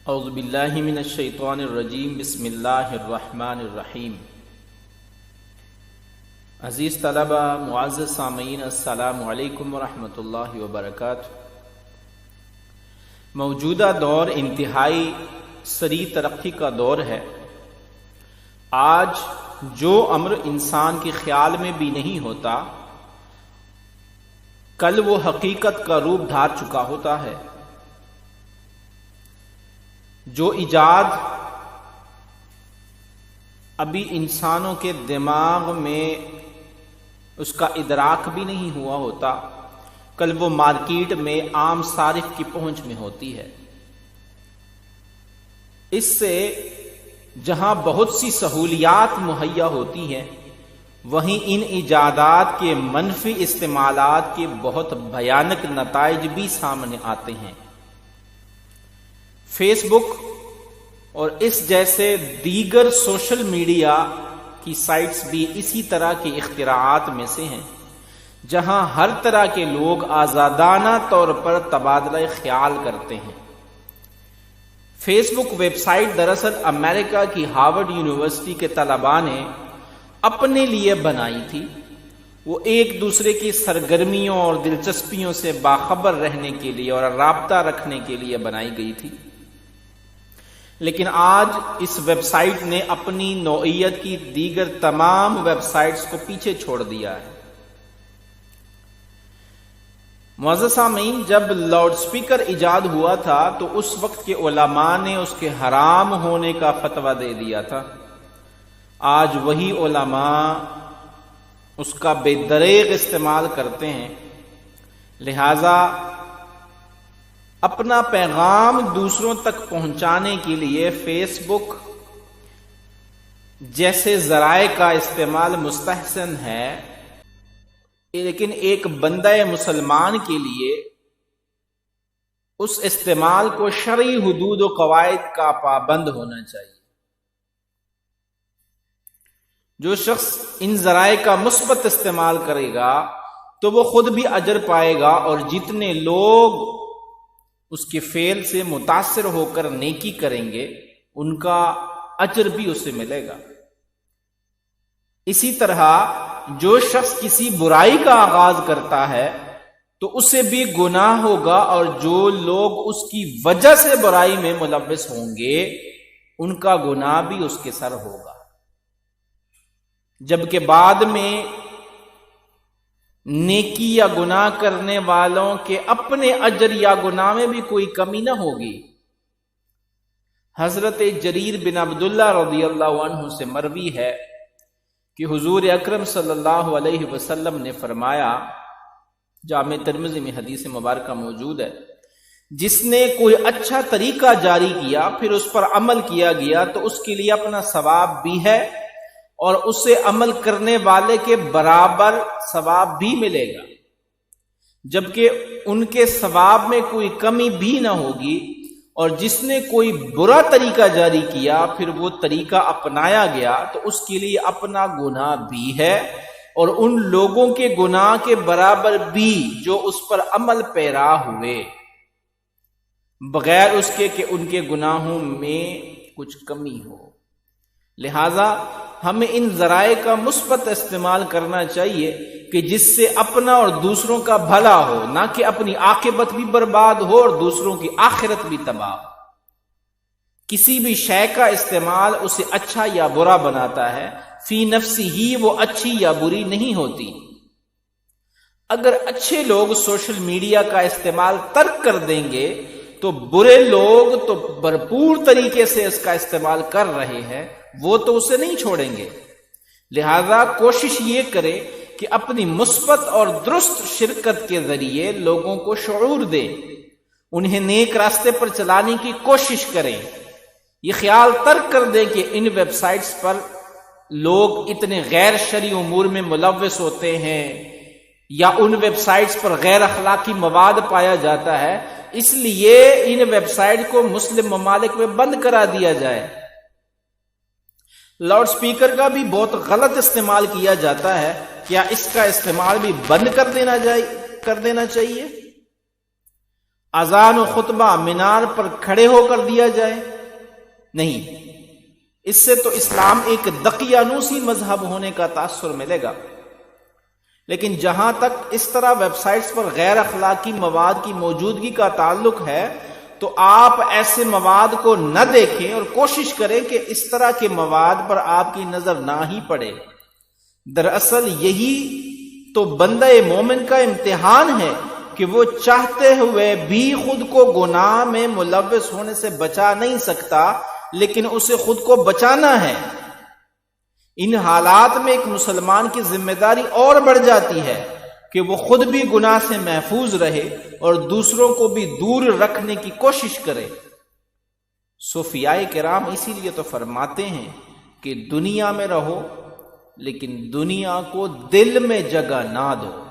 اعوذ باللہ من الشیطان الرجیم بسم اللہ الرحمن الرحیم۔ عزیز طلبہ، معزز سامعین، السلام علیکم ورحمۃ اللہ وبرکاتہ۔ موجودہ دور انتہائی سریع ترقی کا دور ہے۔ آج جو امر انسان کے خیال میں بھی نہیں ہوتا، کل وہ حقیقت کا روپ دھار چکا ہوتا ہے۔ جو ایجاد ابھی انسانوں کے دماغ میں اس کا ادراک بھی نہیں ہوا ہوتا، کل وہ مارکیٹ میں عام صارف کی پہنچ میں ہوتی ہے۔ اس سے جہاں بہت سی سہولیات مہیا ہوتی ہیں، وہیں ان ایجادات کے منفی استعمالات کے بہت بھیانک نتائج بھی سامنے آتے ہیں۔ فیس بک اور اس جیسے دیگر سوشل میڈیا کی سائٹس بھی اسی طرح کے اختراعات میں سے ہیں، جہاں ہر طرح کے لوگ آزادانہ طور پر تبادلہ خیال کرتے ہیں۔ فیس بک ویب سائٹ دراصل امریکہ کی ہارورڈ یونیورسٹی کے طلباء نے اپنے لیے بنائی تھی۔ وہ ایک دوسرے کی سرگرمیوں اور دلچسپیوں سے باخبر رہنے کے لیے اور رابطہ رکھنے کے لیے بنائی گئی تھی، لیکن آج اس ویب سائٹ نے اپنی نوعیت کی دیگر تمام ویب سائٹس کو پیچھے چھوڑ دیا ہے۔ معزز سامعین، جب لاؤڈ سپیکر ایجاد ہوا تھا تو اس وقت کے علماء نے اس کے حرام ہونے کا فتویٰ دے دیا تھا۔ آج وہی علماء اس کا بے دریغ استعمال کرتے ہیں، لہذا اپنا پیغام دوسروں تک پہنچانے کے لیے فیس بک جیسے ذرائع کا استعمال مستحسن ہے، لیکن ایک بندہ مسلمان کے لیے اس استعمال کو شرعی حدود و قواعد کا پابند ہونا چاہیے۔ جو شخص ان ذرائع کا مثبت استعمال کرے گا تو وہ خود بھی اجر پائے گا، اور جتنے لوگ اس کے فعل سے متاثر ہو کر نیکی کریں گے ان کا اجر بھی اسے ملے گا۔ اسی طرح جو شخص کسی برائی کا آغاز کرتا ہے تو اسے بھی گناہ ہوگا، اور جو لوگ اس کی وجہ سے برائی میں ملوث ہوں گے ان کا گناہ بھی اس کے سر ہوگا، جبکہ بعد میں نیکی یا گناہ کرنے والوں کے اپنے اجر یا گناہ میں بھی کوئی کمی نہ ہوگی۔ حضرت جریر بن عبداللہ رضی اللہ عنہ سے مروی ہے کہ حضور اکرم صلی اللہ علیہ وسلم نے فرمایا، جامع ترمذی میں حدیث مبارکہ موجود ہے، جس نے کوئی اچھا طریقہ جاری کیا پھر اس پر عمل کیا گیا تو اس کے لیے اپنا ثواب بھی ہے، اور اسے عمل کرنے والے کے برابر ثواب بھی ملے گا، جبکہ ان کے ثواب میں کوئی کمی بھی نہ ہوگی۔ اور جس نے کوئی برا طریقہ جاری کیا پھر وہ طریقہ اپنایا گیا تو اس کے لیے اپنا گناہ بھی ہے، اور ان لوگوں کے گناہ کے برابر بھی جو اس پر عمل پیرا ہوئے، بغیر اس کے کہ ان کے گناہوں میں کچھ کمی ہو۔ لہذا ہمیں ان ذرائع کا مثبت استعمال کرنا چاہیے کہ جس سے اپنا اور دوسروں کا بھلا ہو، نہ کہ اپنی عاقبت بھی برباد ہو اور دوسروں کی آخرت بھی تباہ ہو۔ کسی بھی شے کا استعمال اسے اچھا یا برا بناتا ہے، فی نفسی ہی وہ اچھی یا بری نہیں ہوتی۔ اگر اچھے لوگ سوشل میڈیا کا استعمال ترک کر دیں گے تو برے لوگ تو بھرپور طریقے سے اس کا استعمال کر رہے ہیں، وہ تو اسے نہیں چھوڑیں گے۔ لہذا کوشش یہ کرے کہ اپنی مثبت اور درست شرکت کے ذریعے لوگوں کو شعور دے، انہیں نیک راستے پر چلانے کی کوشش کریں۔ یہ خیال ترک کر دیں کہ ان ویب سائٹس پر لوگ اتنے غیر شرعی امور میں ملوث ہوتے ہیں، یا ان ویب سائٹس پر غیر اخلاقی مواد پایا جاتا ہے، اس لیے ان ویب سائٹ کو مسلم ممالک میں بند کرا دیا جائے۔ لاؤڈ سپیکر کا بھی بہت غلط استعمال کیا جاتا ہے، کیا اس کا استعمال بھی بند کر دینا چاہیے؟ اذان و خطبہ مینار پر کھڑے ہو کر دیا جائے؟ نہیں، اس سے تو اسلام ایک دقیانوسی مذہب ہونے کا تاثر ملے گا۔ لیکن جہاں تک اس طرح ویب سائٹس پر غیر اخلاقی مواد کی موجودگی کا تعلق ہے تو آپ ایسے مواد کو نہ دیکھیں اور کوشش کریں کہ اس طرح کے مواد پر آپ کی نظر نہ ہی پڑے۔ دراصل یہی تو بندہ مومن کا امتحان ہے کہ وہ چاہتے ہوئے بھی خود کو گناہ میں ملوث ہونے سے بچا نہیں سکتا، لیکن اسے خود کو بچانا ہے۔ ان حالات میں ایک مسلمان کی ذمہ داری اور بڑھ جاتی ہے کہ وہ خود بھی گناہ سے محفوظ رہے اور دوسروں کو بھی دور رکھنے کی کوشش کرے۔ صوفیاء کرام اسی لیے تو فرماتے ہیں کہ دنیا میں رہو لیکن دنیا کو دل میں جگہ نہ دو۔